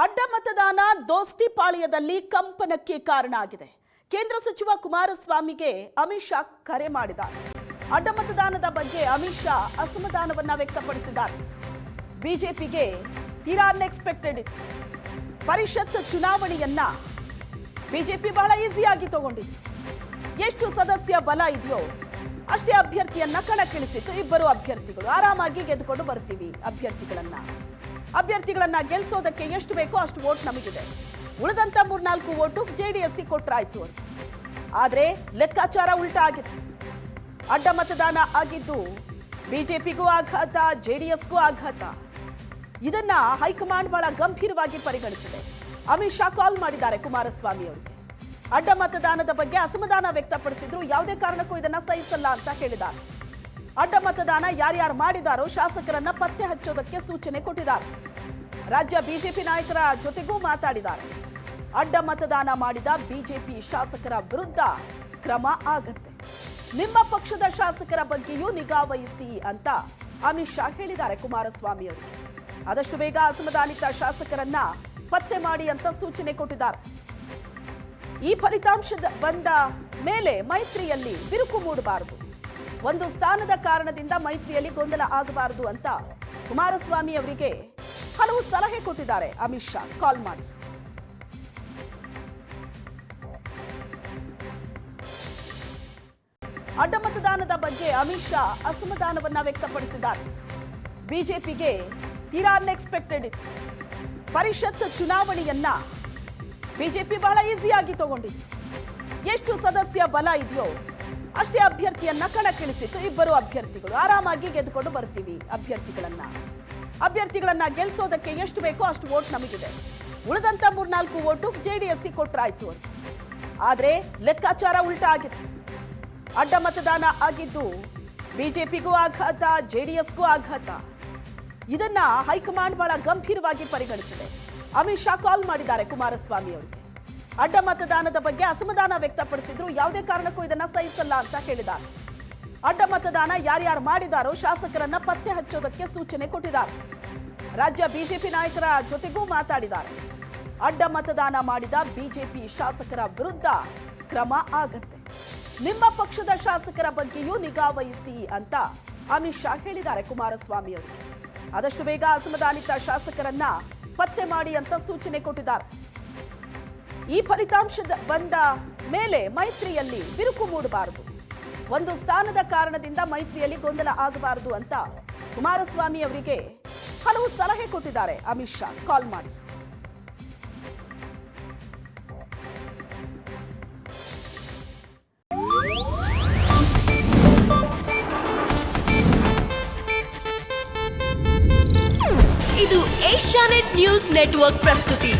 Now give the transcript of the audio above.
ಅಡ್ಡ ಮತದಾನ ದೋಸ್ತಿ ಪಾಳ್ಯದಲ್ಲಿ ಕಂಪನಕ್ಕೆ ಕಾರಣ ಆಗಿದೆ. ಕೇಂದ್ರ ಸಚಿವ ಕುಮಾರಸ್ವಾಮಿಗೆ ಅಮಿತ್ ಶಾ ಕರೆ ಮಾಡಿದ್ದಾರೆ. ಅಡ್ಡ ಮತದಾನದ ಬಗ್ಗೆ ಅಮಿತ್ ಶಾ ಅಸಮಾಧಾನವನ್ನ ವ್ಯಕ್ತಪಡಿಸಿದ್ದಾರೆ. ಬಿಜೆಪಿಗೆ ತೀರಾ ಅನ್ಎಕ್ಸ್ಪೆಕ್ಟೆಡ್ ಇದೆ. ಪರಿಷತ್ ಚುನಾವಣೆಯನ್ನ ಬಿಜೆಪಿ ಬಹಳ ಈಸಿಯಾಗಿ ತಗೊಂಡಿತ್ತು. ಎಷ್ಟು ಸದಸ್ಯ ಬಲ ಇದೆಯೋ ಅಷ್ಟೇ ಅಭ್ಯರ್ಥಿಯನ್ನ ಕಣಕ್ಕಿಳಿಸಿತ್ತು. ಇಬ್ಬರು ಅಭ್ಯರ್ಥಿಗಳು ಆರಾಮಾಗಿ ಗೆದ್ದುಕೊಂಡು ಬರ್ತೀವಿ. ಅಭ್ಯರ್ಥಿಗಳನ್ನ ಗೆಲ್ಲಿಸೋದಕ್ಕೆ ಎಷ್ಟು ಬೇಕೋ ಅಷ್ಟು ವೋಟ್ ನಮಗಿದೆ, ಉಳಿದಂತ 3-4 ವೋಟು ಜೆಡಿಎಸ್ ಕೊಟ್ರಾಯ್ತು ಅಂತ. ಆದ್ರೆ ಲೆಕ್ಕಾಚಾರ ಉಲ್ಟಾ ಆಗಿದೆ. ಅಡ್ಡ ಮತದಾನ ಆಗಿದ್ದು ಬಿಜೆಪಿಗೂ ಆಘಾತ, ಜೆಡಿಎಸ್ಗೂ ಆಘಾತ. ಇದನ್ನ ಹೈಕಮಾಂಡ್ ಬಹಳ ಗಂಭೀರವಾಗಿ ಪರಿಗಣಿಸಿದೆ. ಅಮಿತ್ ಶಾ ಕಾಲ್ ಮಾಡಿದ್ದಾರೆ ಕುಮಾರಸ್ವಾಮಿ ಅವರಿಗೆ. ಅಡ್ಡ ಮತದಾನದ ಬಗ್ಗೆ ಅಸಮಾಧಾನ ವ್ಯಕ್ತಪಡಿಸಿದ್ರು. ಯಾವುದೇ ಕಾರಣಕ್ಕೂ ಇದನ್ನ ಸಹಿಸಲ್ಲ ಅಂತ ಹೇಳಿದ್ದಾರೆ. ಅಡ್ಡ ಮತದಾನ ಯಾರ್ಯಾರು ಮಾಡಿದಾರೋ ಶಾಸಕರನ್ನ ಪತ್ತೆ ಹಚ್ಚೋದಕ್ಕೆ ಸೂಚನೆ ಕೊಟ್ಟಿದ್ದಾರೆ. ರಾಜ್ಯ ಬಿಜೆಪಿ ನಾಯಕರ ಜೊತೆಗೂ ಮಾತಾಡಿದ್ದಾರೆ. ಅಡ್ಡ ಮತದಾನ ಮಾಡಿದ ಬಿಜೆಪಿ ಶಾಸಕರ ವಿರುದ್ಧ ಕ್ರಮ ಆಗತ್ತೆ. ನಿಮ್ಮ ಪಕ್ಷದ ಶಾಸಕರ ಬಗ್ಗೆಯೂ ನಿಗಾ ವಹಿಸಿ ಅಂತ ಅಮಿತ್ ಶಾ ಹೇಳಿದ್ದಾರೆ ಕುಮಾರಸ್ವಾಮಿ ಅವರು. ಆದಷ್ಟು ಬೇಗ ಅಸಮಾಧಾನಿತ ಶಾಸಕರನ್ನ ಪತ್ತೆ ಮಾಡಿ ಅಂತ ಸೂಚನೆ ಕೊಟ್ಟಿದ್ದಾರೆ. ಈ ಫಲಿತಾಂಶದ ಬಂದ ಮೇಲೆ ಮೈತ್ರಿಯಲ್ಲಿ ಬಿರುಕು ಮೂಡಬಾರದು, ಒಂದು ಸ್ಥಾನದ ಕಾರಣದಿಂದ ಮೈತ್ರಿಯಲ್ಲಿ ಗೊಂದಲ ಆಗಬಾರದು ಅಂತ ಕುಮಾರಸ್ವಾಮಿ ಅವರಿಗೆ ಹಲವು ಸಲಹೆ ಕೊಟ್ಟಿದ್ದಾರೆ ಅಮಿತ್ ಶಾ ಕಾಲ್ ಮಾಡಿ. ಅಡ್ಡ ಮತದಾನದ ಬಗ್ಗೆ ಅಮಿತ್ ಶಾ ಅಸಮಾಧಾನವನ್ನ ವ್ಯಕ್ತಪಡಿಸಿದ್ದಾರೆ. ಬಿಜೆಪಿಗೆ ತೀರಾ ಅನ್ಎಕ್ಸ್ಪೆಕ್ಟೆಡ್ ಇದೆ. ಪರಿಷತ್ ಚುನಾವಣೆಯನ್ನ ಬಿಜೆಪಿ ಬಹಳ ಈಸಿಯಾಗಿ ತಗೊಂಡಿತ್ತು. ಎಷ್ಟು ಸದಸ್ಯ ಬಲ ಇದೆಯೋ ಅಷ್ಟೇ ಅಭ್ಯರ್ಥಿಯನ್ನ ಕಣಕ್ಕಿಳಿಸಿತ್ತು. ಇಬ್ಬರು ಅಭ್ಯರ್ಥಿಗಳು ಆರಾಮಾಗಿ ಗೆದ್ದುಕೊಂಡು ಬರ್ತೀವಿ. ಅಭ್ಯರ್ಥಿಗಳನ್ನ ಗೆಲ್ಲಿಸೋದಕ್ಕೆ ಎಷ್ಟು ಬೇಕೋ ಅಷ್ಟು ವೋಟ್ ನಮಗಿದೆ, ಉಳಿದಂತ 3-4 ವೋಟು ಜೆಡಿಎಸ್ ಕೊಟ್ರಾಯ್ತು ಅಂತ. ಆದ್ರೆ ಲೆಕ್ಕಾಚಾರ ಉಲ್ಟಾ ಆಗಿದೆ. ಅಡ್ಡ ಮತದಾನ ಆಗಿದ್ದು ಬಿಜೆಪಿಗೂ ಆಘಾತ, ಜೆಡಿಎಸ್ಗೂ ಆಘಾತ. ಇದನ್ನ ಹೈಕಮಾಂಡ್ ಬಹಳ ಗಂಭೀರವಾಗಿ ಪರಿಗಣಿಸಿದೆ. ಅಮಿತ್ ಶಾ ಕಾಲ್ ಮಾಡಿದ್ದಾರೆ ಕುಮಾರಸ್ವಾಮಿ ಅವರಿಗೆ. ಅಡ್ಡ ಮತದಾನದ ಬಗ್ಗೆ ಅಸಮಾಧಾನ ವ್ಯಕ್ತಪಡಿಸಿದ್ರು. ಯಾವುದೇ ಕಾರಣಕ್ಕೂ ಇದನ್ನ ಸಹಿಸಲ್ಲ ಅಂತ ಹೇಳಿದ್ದಾರೆ. ಅಡ್ಡ ಮತದಾನ ಯಾರ್ಯಾರು ಮಾಡಿದಾರೋ ಶಾಸಕರನ್ನ ಪತ್ತೆ ಹಚ್ಚೋದಕ್ಕೆ ಸೂಚನೆ ಕೊಟ್ಟಿದ್ದಾರೆ. ರಾಜ್ಯ ಬಿಜೆಪಿ ನಾಯಕರ ಜೊತೆಗೂ ಮಾತಾಡಿದ್ದಾರೆ. ಅಡ್ಡ ಮತದಾನ ಮಾಡಿದ ಬಿಜೆಪಿ ಶಾಸಕರ ವಿರುದ್ಧ ಕ್ರಮ ಆಗತ್ತೆ. ನಿಮ್ಮ ಪಕ್ಷದ ಶಾಸಕರ ಬಗ್ಗೆಯೂ ನಿಗಾ ವಹಿಸಿ ಅಂತ ಅಮಿತ್ ಶಾ ಹೇಳಿದ್ದಾರೆ ಕುಮಾರಸ್ವಾಮಿ ಅವರು. ಆದಷ್ಟು ಬೇಗ ಅಸಮಾಧಾನಿತ ಶಾಸಕರನ್ನ ಪತ್ತೆ ಮಾಡಿ ಅಂತ ಸೂಚನೆ ಕೊಟ್ಟಿದ್ದಾರೆ. ಈ ಫಲಿತಾಂಶದ ಬಂದ ಮೇಲೆ ಮೈತ್ರಿಯಲ್ಲಿ ಬಿರುಕು ಮೂಡಬಾರದು, ಒಂದು ಸ್ಥಾನದ ಕಾರಣದಿಂದ ಮೈತ್ರಿಯಲ್ಲಿ ಗೊಂದಲ ಆಗಬಾರದು ಅಂತ ಕುಮಾರಸ್ವಾಮಿ ಅವರಿಗೆ ಹಲವು ಸಲಹೆ ಕೊಟ್ಟಿದ್ದಾರೆ ಅಮಿತ್ ಶಾ ಕಾಲ್ ಮಾಡಿ. ಇದು ಏಷ್ಯಾನೆಟ್ ನ್ಯೂಸ್ ನೆಟ್ವರ್ಕ್ ಪ್ರಸ್ತುತಿ.